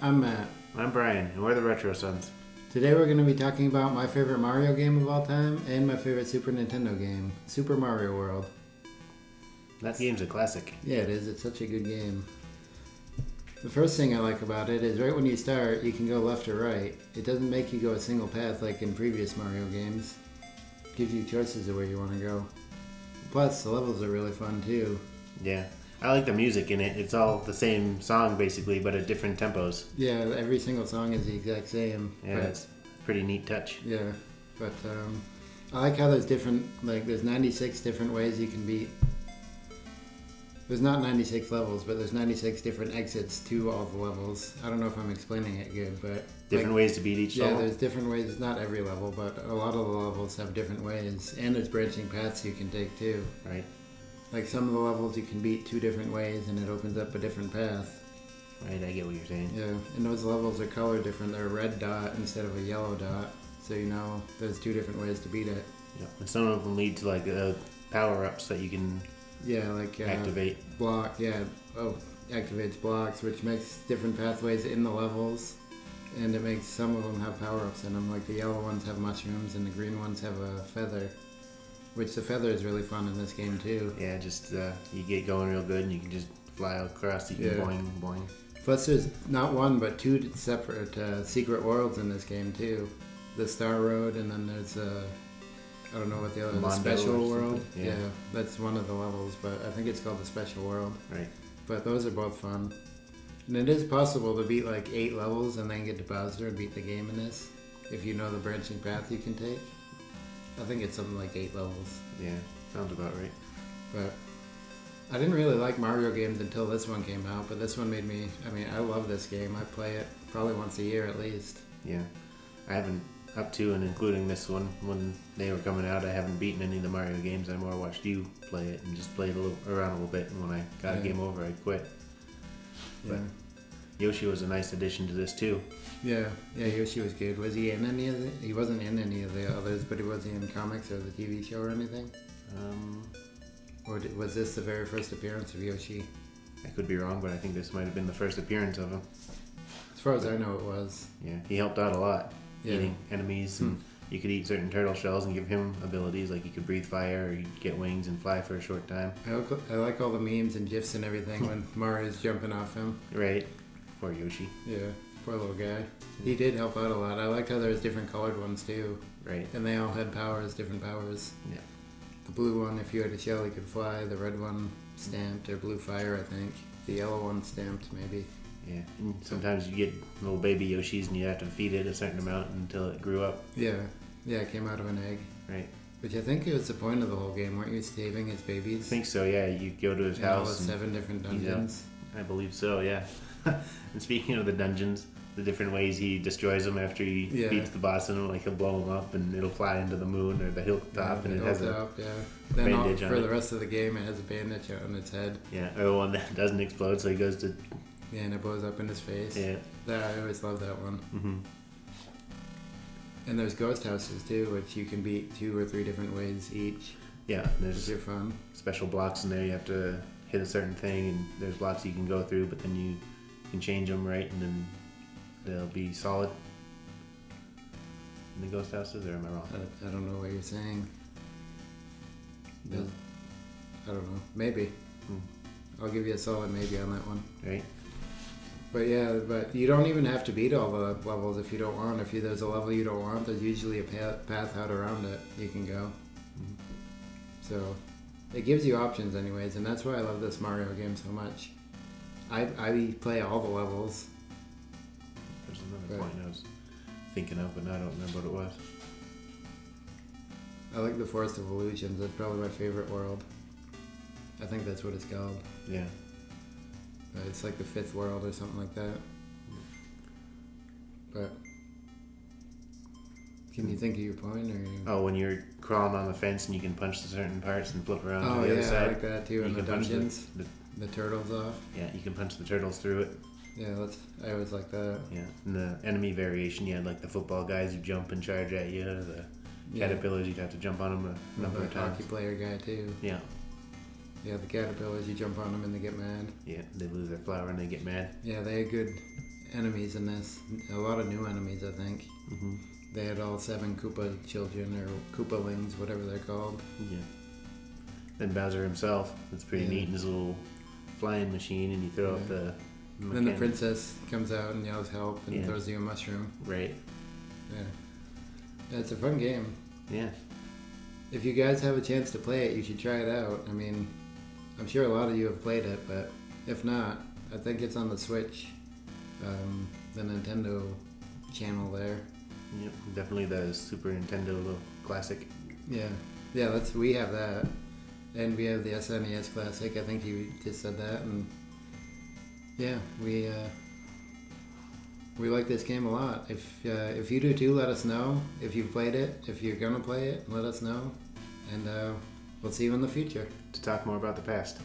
I'm Matt. I'm Brian, and we're the Retro Sons. Today we're going to be talking about my favorite Mario game of all time and my favorite Super Nintendo game, Super Mario World. That game's a classic. Yeah, it is. It's such a good game. The first thing I like about it is right when you start, you can go left or right. It doesn't make you go a single path like in previous Mario games. It gives you choices of where you want to go. Plus, the levels are really fun too. Yeah. I like the music in it. It's all the same song, basically, but at different tempos. Yeah, every single song is the exact same. Yeah, it's a pretty neat touch. Yeah, but I like how there's there's 96 different ways you can beat. There's not 96 levels, but there's 96 different exits to all the levels. I don't know if I'm explaining it good, but... Different ways to beat each level? Yeah, there's different ways. Not every level, but a lot of the levels have different ways. And there's branching paths you can take, too. Right. Like some of the levels you can beat 2 different ways, and it opens up a different path. Right, I get what you're saying. Yeah, and those levels are colored different. They're a red dot instead of a yellow dot. So you know there's 2 different ways to beat it. Yeah. And some of them lead to power-ups that you can... activate block. Activates blocks, which makes different pathways in the levels, and it makes some of them have power-ups in them. Like the yellow ones have mushrooms, and the green ones have a feather, which the feather is really fun in this game too. Yeah, just you get going real good, and you can just fly across. You can boing boing. Plus, there's not 1 but 2 separate secret worlds in this game too. The Star Road, and then there's I don't know what the other, the Special World. Yeah, that's one of the levels, but I think it's called the Special World. Right. But those are both fun. And it is possible to beat like 8 levels and then get to Bowser and beat the game in this, if you know the branching path you can take. I think it's something like 8 levels. Yeah, sounds about right. But I didn't really like Mario games until this one came out, but this one made me, I love this game. I play it probably once a year at least. Yeah. I haven't, up to and including this one, when they were coming out, I haven't beaten any of the Mario games. I more watched you play it and just played around a little bit, and when I got a game over, I quit. Yeah. But Yoshi was a nice addition to this too. Yeah, Yoshi was good. Was he in any of the... He wasn't in any of the others, but was he in comics or the TV show or anything? Or was this the very first appearance of Yoshi? I could be wrong, but I think this might have been the first appearance of him. As far as I know, it was. Yeah, he helped out a lot. Yeah. Eating enemies, and you could eat certain turtle shells and give him abilities, like you could breathe fire, or you could get wings and fly for a short time. I like all the memes and gifs and everything when Mario's jumping off him. Right. Poor Yoshi. Yeah, poor little guy. He did help out a lot. I liked how there was different colored ones too. Right. And they all had powers, different powers. Yeah. The blue one, if you had a shell, he could fly. The red one stamped, or blue fire, I think. The yellow one stamped, maybe. Yeah, and sometimes you get little baby Yoshis and you have to feed it a certain amount until it grew up. Yeah, it came out of an egg. Right. Which I think was the point of the whole game. Weren't you saving his babies? I think so, yeah. You go to his house. All the 7 different dungeons. I believe so, yeah. And speaking of the dungeons, the different ways he destroys them after he beats the boss in them, like he'll blow them up and it'll fly into the moon or the hilltop, and it has a bandage on it. For the rest of the game, it has a bandage on its head. Yeah, or the one that doesn't explode, so he goes to... Yeah, and it blows up in his face. Yeah. I always love that one. Mm-hmm. And there's ghost houses too, which you can beat 2 or 3 different ways each. Yeah, there's fun. Special blocks in there. You have to hit a certain thing, and there's blocks you can go through, but then you can change them, right, and then they'll be solid in the ghost houses, or am I wrong? I don't know what you're saying. No. I don't know. Maybe. I'll give you a solid maybe on that one. Right. But yeah, you don't even have to beat all the levels if you don't want. If there's a level you don't want, there's usually a path out around it you can go. Mm-hmm. So it gives you options anyways, and that's why I love this Mario game so much. I play all the levels. There's another point I was thinking of, but now I don't remember what it was. I like the Forest of Illusions. That's probably my favorite world. I think that's what it's called. Yeah. It's like the 5th world or something like that. But can you think of your point? Oh, when you're crawling on the fence and you can punch the certain parts and flip around to the other side. I like that too. And the dungeons, the turtles off. Yeah, you can punch the turtles through it. Yeah, I always like that. Yeah, and the enemy variation, you had like the football guys who jump and charge at you. The caterpillars, you'd have to jump on them a number of times. Hockey player guy too. Yeah. Yeah, the caterpillars, you jump on them and they get mad. Yeah, they lose their flower and they get mad. Yeah, they had good enemies in this. A lot of new enemies, I think. Mm-hmm. They had all 7 Koopa children, or Koopalings, whatever they're called. Yeah. Then Bowser himself. It's pretty neat in his little flying machine, and you throw out the. Then the princess comes out and yells help and throws you a mushroom. Right. Yeah. It's a fun game. Yeah. If you guys have a chance to play it, you should try it out. I mean, I'm sure a lot of you have played it, but if not, I think it's on the Switch, the Nintendo channel there. Yep, definitely the Super Nintendo Classic. Yeah, we have that, and we have the SNES Classic. I think you just said that, and yeah, we like this game a lot. If you do too, let us know. If you've played it, if you're gonna play it, let us know, and we'll see you in the future to talk more about the past.